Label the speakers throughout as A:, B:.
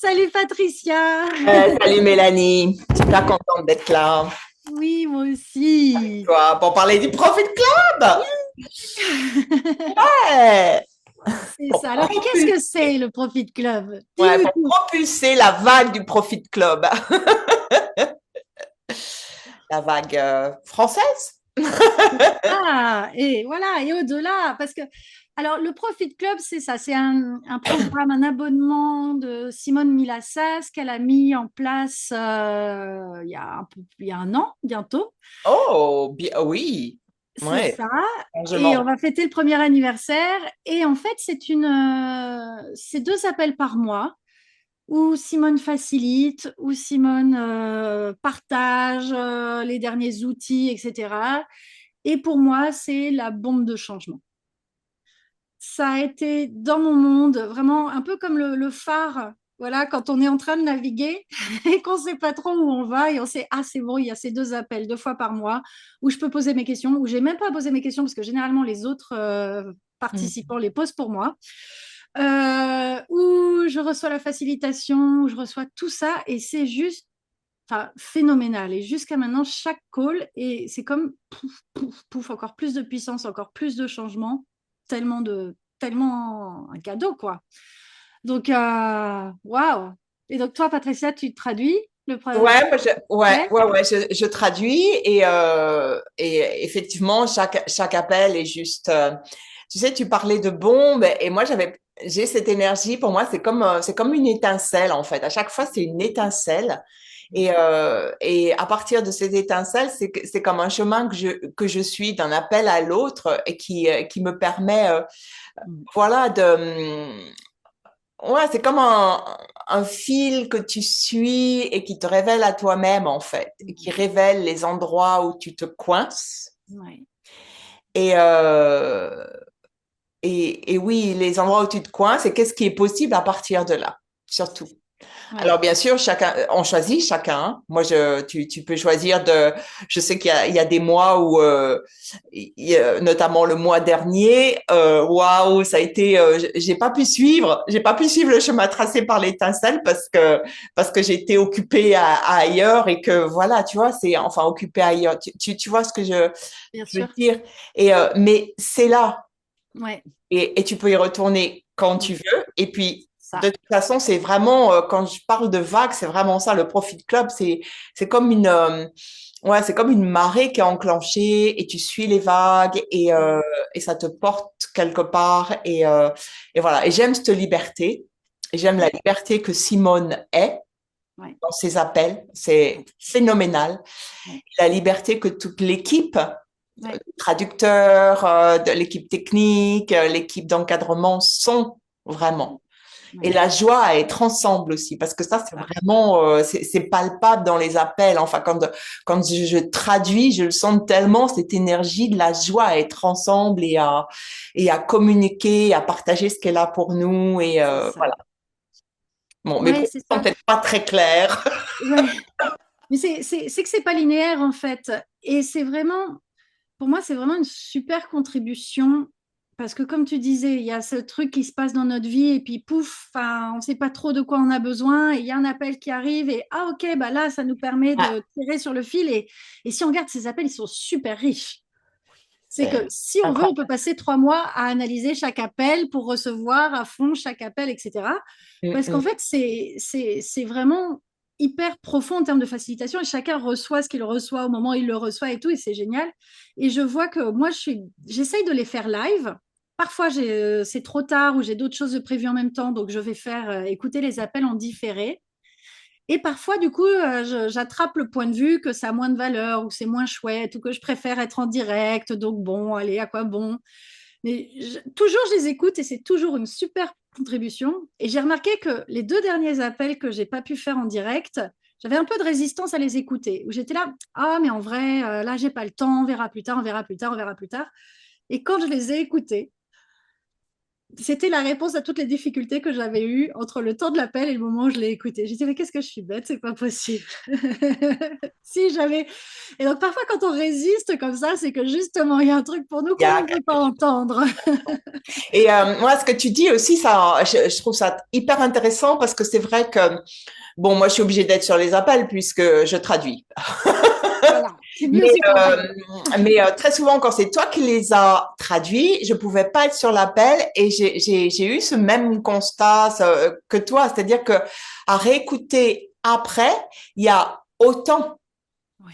A: Salut Patricia.
B: Salut Mélanie, super contente d'être là.
A: Oui, moi aussi.
B: Toi, pour parler du Profit Club. Ouais.
A: C'est
B: Pour
A: ça. Alors, qu'est-ce
B: propulser,
A: que c'est le Profit Club?
B: ouais,
A: Dis-nous
B: pour
A: tout.
B: propulser la vague du Profit Club. La vague française.
A: Ah, et voilà, et au-delà, parce que, alors, le Profit Club, c'est ça, c'est un programme, un abonnement de Simone Milassas qu'elle a mis en place il y a un an, bientôt.
B: Oh, oui.
A: C'est
B: Ouais,
A: ça. Et on
B: largement.
A: va fêter le premier anniversaire. Et en fait, c'est deux appels par mois où Simone facilite, où Simone partage les derniers outils, etc. Et pour moi, c'est la bombe de changement. Ça a été dans mon monde vraiment un peu comme le phare. Voilà, quand on est en train de naviguer et qu'on ne sait pas trop où on va et on sait, ah, c'est bon, il y a ces deux appels deux fois par mois où je peux poser mes questions, où j'ai même pas posé mes questions parce que généralement les autres
B: Mm.
A: participants les posent pour moi, où je reçois la facilitation, où je reçois tout ça et c'est juste enfin, phénoménal. Et jusqu'à maintenant, chaque call, et c'est comme pouf, pouf, pouf, encore plus de puissance, encore plus de changements, tellement un cadeau, quoi. Donc, waouh. Et donc, toi, Patricia, tu traduis
B: Ouais, ouais,
A: ouais,
B: ouais, ouais, je traduis et effectivement, chaque appel est juste, tu sais, tu parlais de bombe et moi j'ai cette énergie. Pour moi, c'est comme une étincelle en fait. À chaque fois, c'est une étincelle et à partir de cette étincelle, c'est comme un chemin que je suis d'un appel à l'autre et qui me permet, voilà, ouais, c'est comme un fil que tu suis et qui te révèle à toi-même, en fait, et qui révèle les endroits où tu te coinces.
A: ouais,
B: Et, et oui, les endroits où tu te coinces et qu'est-ce qui est possible à partir de là, surtout.
A: ouais.
B: Alors bien sûr, chacun, on choisit chacun. Hein. Moi, tu peux choisir de. Je sais il y a des mois où, notamment le mois dernier, waouh, ça a été. J'ai pas pu suivre le chemin tracé par l'étincelle parce que j'étais occupée à ailleurs et que voilà, tu vois, c'est enfin occupée ailleurs. Tu vois ce que
A: Bien
B: je veux
A: sûr.
B: dire. Et mais c'est là
A: Ouais,
B: et tu peux y retourner quand tu
A: ouais,
B: veux. Et puis, de
A: ça.
B: toute façon, c'est vraiment, quand je parle de vague, c'est vraiment ça, le Profit Club, c'est comme ouais, c'est comme une marée qui est enclenchée et tu suis les vagues et ça te porte quelque part et voilà. Et j'aime cette liberté. Et j'aime la
A: Ouais,
B: liberté que Simone est
A: ouais,
B: dans ses appels. C'est phénoménal.
A: ouais,
B: La liberté que toute l'équipe
A: ouais,
B: traducteurs, de l'équipe technique, l'équipe d'encadrement sont vraiment. Et
A: ouais,
B: la joie à être ensemble aussi, parce que ça, c'est
A: ça.
B: vraiment, c'est palpable dans les appels. Enfin, quand je traduis, je le sens tellement, cette énergie de la joie à être ensemble et à communiquer, à partager ce qu'elle a pour nous. Et
A: C'est ça.
B: voilà. Bon, mes
A: Ouais,
B: propos
A: c'est
B: sont
A: ça.
B: peut-être pas très clairs.
A: Ouais. Mais c'est que c'est pas linéaire en fait. Et c'est vraiment, pour moi, c'est vraiment une super contribution parce que comme tu disais, il y a ce truc qui se passe dans notre vie et puis pouf, enfin, on ne sait pas trop de quoi on a besoin et il y a un appel qui arrive et ah ok, bah là, ça nous permet
B: Ouais,
A: de tirer sur le fil et si on regarde ces appels, ils sont super riches. C'est
B: c'est
A: que si on veut, on peut
B: incroyable.
A: passer 3 mois à analyser chaque appel pour recevoir à fond chaque appel, etc.
B: Mm,
A: Parce qu'en
B: mm.
A: fait, c'est vraiment hyper profond en termes de facilitation et chacun reçoit ce qu'il reçoit au moment où il le reçoit et tout, et c'est génial. Et je vois que moi, j'essaye de les faire live. Parfois, c'est trop tard ou j'ai d'autres choses de prévues en même temps, donc je vais faire écouter les appels en différé. Et parfois, du coup, j'attrape le point de vue que ça a moins de valeur ou que c'est moins chouette ou que je préfère être en direct. Donc, bon, allez, à quoi bon? Mais toujours, je les écoute et c'est toujours une super contribution. Et j'ai remarqué que les deux derniers appels que j'ai pas pu faire en direct, j'avais un peu de résistance à les écouter. Où j'étais là, ah, mais en vrai, là, j'ai pas le temps, on verra plus tard, on verra plus tard, on verra plus tard. Et quand je les ai écoutés, c'était la réponse à toutes les difficultés que j'avais eues entre le temps de l'appel et le moment où je l'ai écouté. J'ai dit, mais qu'est-ce que je suis bête, c'est pas possible. Si j'avais. Et donc, parfois, quand on résiste comme ça, c'est que justement, il y a un truc pour nous
B: Il y
A: qu'on
B: a
A: ne veut pas entendre.
B: Et moi, ce que tu dis aussi, ça, je trouve ça hyper intéressant parce que c'est vrai que, bon, moi, je suis obligée d'être sur les appels puisque je traduis.
A: Voilà, c'est mieux
B: Mais,
A: aussi pour
B: euh,
A: vous.
B: très souvent, quand c'est toi qui les as traduits, je pouvais pas être sur l'appel et j'ai eu ce même constat que toi, c'est-à-dire que à réécouter après, il y a autant.
A: Oui,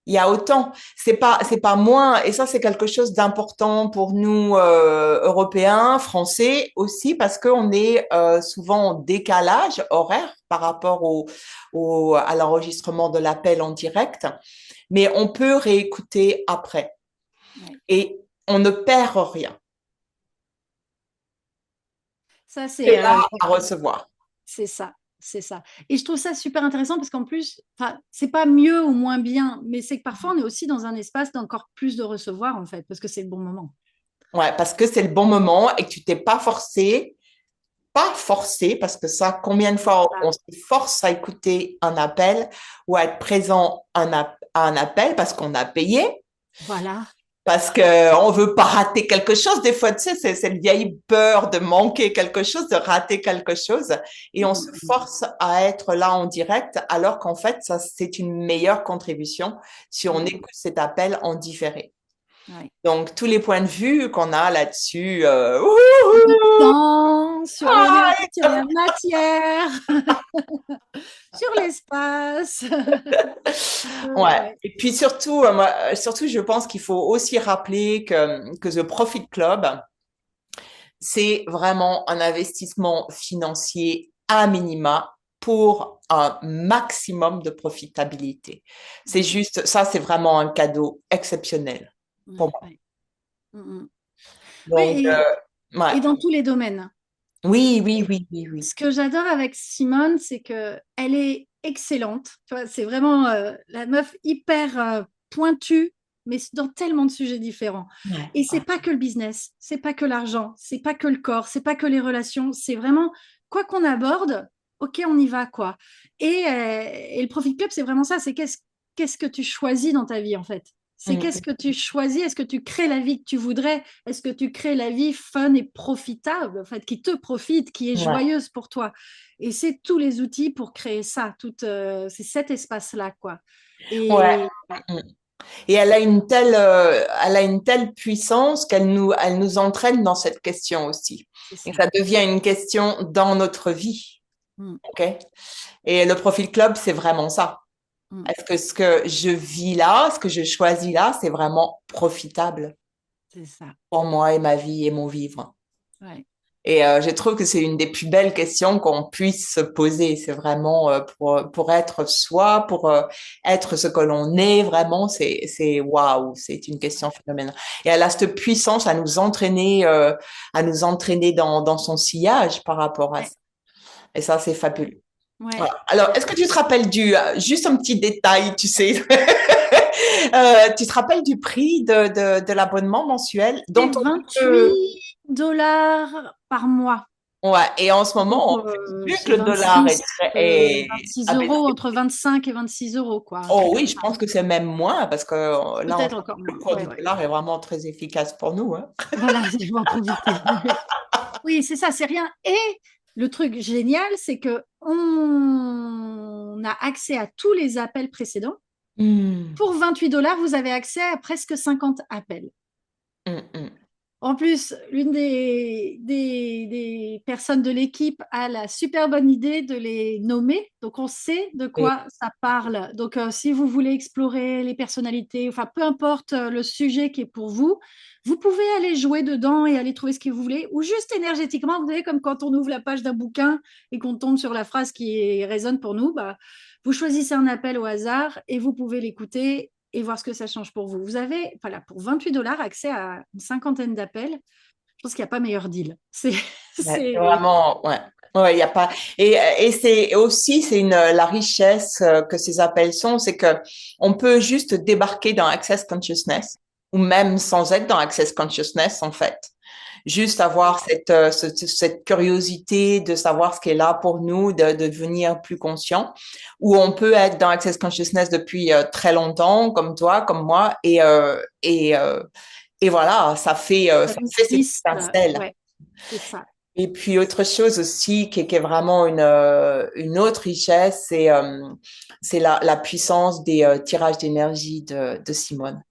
B: Il y a autant, c'est pas moins, et ça c'est quelque chose d'important pour nous Européens, Français aussi, parce qu'on est souvent en décalage horaire par rapport à l'enregistrement de l'appel en direct, mais on peut réécouter après
A: oui.
B: et on ne perd rien.
A: Ça,
B: C'est là à recevoir.
A: c'est ça. C'est ça. Et je trouve ça super intéressant parce qu'en plus, enfin, c'est pas mieux ou moins bien, mais c'est que parfois on est aussi dans un espace d'encore plus de recevoir en fait, parce que c'est le bon moment.
B: Ouais, parce que c'est le bon moment et que tu t'es pas forcé, parce que ça, combien de fois
A: Ah,
B: on se force à écouter un appel ou à être présent à un appel parce qu'on a payé,
A: voilà.
B: parce qu'on veut pas rater quelque chose. Des fois, tu sais, c'est cette vieille peur de manquer quelque chose, de rater quelque chose. Et on se force à être là en direct, alors qu'en fait, ça, c'est une meilleure contribution si on écoute cet appel en différé.
A: Ouais.
B: Donc, tous les points de vue qu'on a là-dessus,
A: Sur le temps, sur la matière, sur l'espace.
B: Ouais.
A: Ouais.
B: Et puis surtout, surtout, je pense qu'il faut aussi rappeler que The Profit Club, c'est vraiment un investissement financier à minima pour un maximum de profitabilité. C'est juste, ça, c'est vraiment un cadeau exceptionnel pour
A: Ouais,
B: moi.
A: ouais. Mm, mm.
B: Donc,
A: Oui,
B: ouais.
A: et dans tous les domaines.
B: Oui, oui, oui, oui, oui.
A: Ce que j'adore avec Simone, c'est que elle est excellente. Tu vois, c'est vraiment la meuf hyper pointue, mais dans tellement de sujets différents.
B: Ouais.
A: Et c'est pas que le business, c'est pas que l'argent, c'est pas que le corps, c'est pas que les relations. C'est vraiment quoi qu'on aborde, ok, on y va quoi. Et le Profit Club, c'est vraiment ça. C'est qu'est-ce que tu choisis dans ta vie en fait. C'est qu'est-ce
B: Mm.
A: que tu choisis. Est-ce que tu crées la vie que tu voudrais? Est-ce que tu crées la vie fun et profitable, en fait, qui te profite, qui est
B: Ouais.
A: joyeuse pour toi? Et c'est tous les outils pour créer ça, c'est cet espace-là, quoi.
B: Ouais.
A: Et
B: Mm. Et elle a une telle puissance elle nous entraîne dans cette question aussi.
A: c'est
B: Et
A: ça.
B: ça devient une question dans notre vie.
A: Mm,
B: OK? Et le Profil Club, c'est vraiment ça.
A: mm,
B: Est-ce que ce que je vis là, ce que je choisis là, c'est vraiment profitable
A: c'est ça.
B: pour moi et ma vie et mon vivre?
A: Ouais.
B: Et je trouve que c'est une des plus belles questions qu'on puisse se poser. C'est vraiment pour être soi, pour être ce que l'on est, vraiment, c'est waouh, c'est une question phénoménale. Et elle a cette puissance à nous entraîner dans son sillage par rapport à
A: Ouais.
B: ça. Et ça, c'est fabuleux.
A: Ouais.
B: Voilà. Alors, est-ce que tu te rappelles juste un petit détail, tu sais, tu te rappelles du prix de l'abonnement mensuel
A: C'est
B: dont on peut,
A: 28 $ par mois.
B: ouais, et en ce
A: Donc,
B: moment, on sait plus que
A: c'est
B: le dollar
A: 26
B: a baissé.
A: euros, entre 25 et 26 euros, quoi, un
B: Oh
A: truc
B: oui,
A: comme
B: je
A: ça.
B: pense que c'est même moins parce que là,
A: Peut-être encore
B: le
A: moins.
B: cours
A: Ouais,
B: du
A: ouais.
B: dollar est vraiment très efficace pour nous, hein.
A: Voilà, je vais en profiter. Oui, c'est ça, c'est rien. Et le truc génial, c'est que on a accès à tous les appels précédents.
B: Hmm,
A: Pour 28 $, vous avez accès à presque 50 appels.
B: hmm.
A: En plus, l'une des personnes de l'équipe a la super bonne idée de les nommer. Donc, on sait de
B: Et-
A: quoi ça parle. Donc, si vous voulez explorer les personnalités, enfin, peu importe le sujet qui est pour vous, vous pouvez aller jouer dedans et aller trouver ce que vous voulez. Ou juste énergétiquement, vous savez, comme quand on ouvre la page d'un bouquin et qu'on tombe sur la phrase qui résonne pour nous, bah, vous choisissez un appel au hasard et vous pouvez l'écouter et voir ce que ça change pour vous. Vous avez, voilà, pour 28 $ accès à une cinquantaine d'appels. Je pense qu'il n'y a pas meilleur deal.
B: ouais, c'est
A: C'est,
B: vraiment, ouais. Ouais, il y a pas, et c'est aussi, c'est la richesse que ces appels sont, c'est que on peut juste débarquer dans Access Consciousness ou même sans être dans Access Consciousness, en fait. juste avoir cette curiosité de savoir ce qui est là pour nous, de devenir plus conscient, où on peut être dans Access Consciousness depuis très longtemps, comme toi, comme moi, et voilà,
A: Ça
B: ça
A: nous
B: fait cette
A: twist,
B: étincelle.
A: ouais, c'est ça.
B: Et puis autre chose aussi qui est vraiment une autre richesse, c'est la puissance des tirages d'énergie de Simone.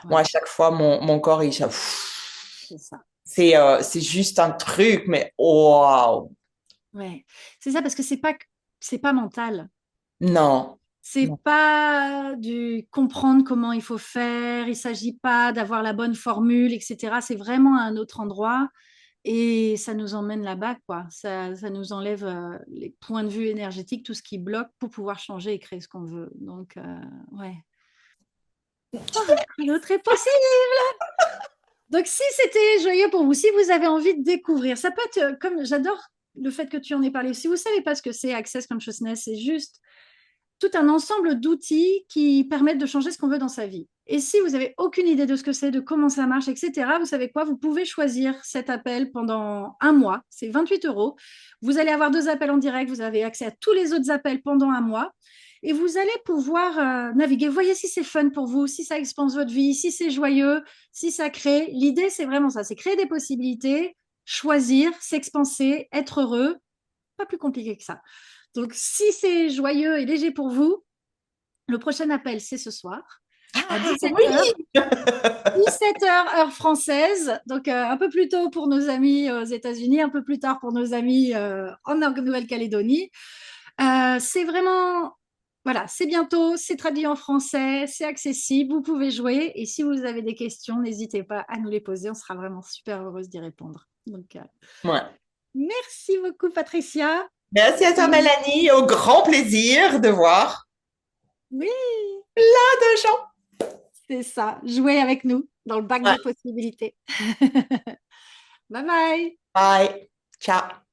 B: Moi, à
A: Ouais,
B: chaque fois, mon corps,
A: c'est ça.
B: c'est juste un truc, mais waouh!
A: Ouais, c'est ça parce que c'est pas mental.
B: Non,
A: C'est
B: non.
A: pas du comprendre comment il faut faire. Il s'agit pas d'avoir la bonne formule, etc. C'est vraiment à un autre endroit et ça nous emmène là-bas, quoi. Ça nous enlève les points de vue énergétiques, tout ce qui bloque pour pouvoir changer et créer ce qu'on veut. Donc, ouais. L'autre est possible. Donc, si c'était joyeux pour vous, si vous avez envie de découvrir, ça peut être comme j'adore le fait que tu en aies parlé. Si vous savez pas ce que c'est Access Consciousness, c'est juste tout un ensemble d'outils qui permettent de changer ce qu'on veut dans sa vie. Et si vous n'avez aucune idée de ce que c'est, de comment ça marche, etc., vous savez quoi? Vous pouvez choisir cet appel pendant un mois. C'est 28 €. Vous allez avoir 2 appels en direct. Vous avez accès à tous les autres appels pendant un mois. Et vous allez pouvoir naviguer. Voyez si c'est fun pour vous, si ça expanse votre vie, si c'est joyeux, si ça crée. L'idée, c'est vraiment ça. C'est créer des possibilités, choisir, s'expanser, être heureux. Pas plus compliqué que ça. Donc, si c'est joyeux et léger pour vous, le prochain appel, c'est ce soir à
B: Ah
A: 17 h.
B: oui!
A: 17 h, heure française. Donc, un peu plus tôt pour nos amis aux États-Unis, un peu plus tard pour nos amis en Nouvelle-Calédonie. C'est vraiment, voilà, c'est bientôt, c'est traduit en français, c'est accessible, vous pouvez jouer. Et si vous avez des questions, n'hésitez pas à nous les poser. On sera vraiment super heureuse d'y répondre. Donc,
B: Ouais.
A: merci beaucoup, Patricia.
B: Merci à toi,
A: Et
B: Mélanie. Au grand plaisir de voir
A: oui,
B: plein de gens.
A: c'est ça. Jouer avec nous dans le bac
B: Ouais.
A: des possibilités. Bye bye.
B: Bye. Ciao.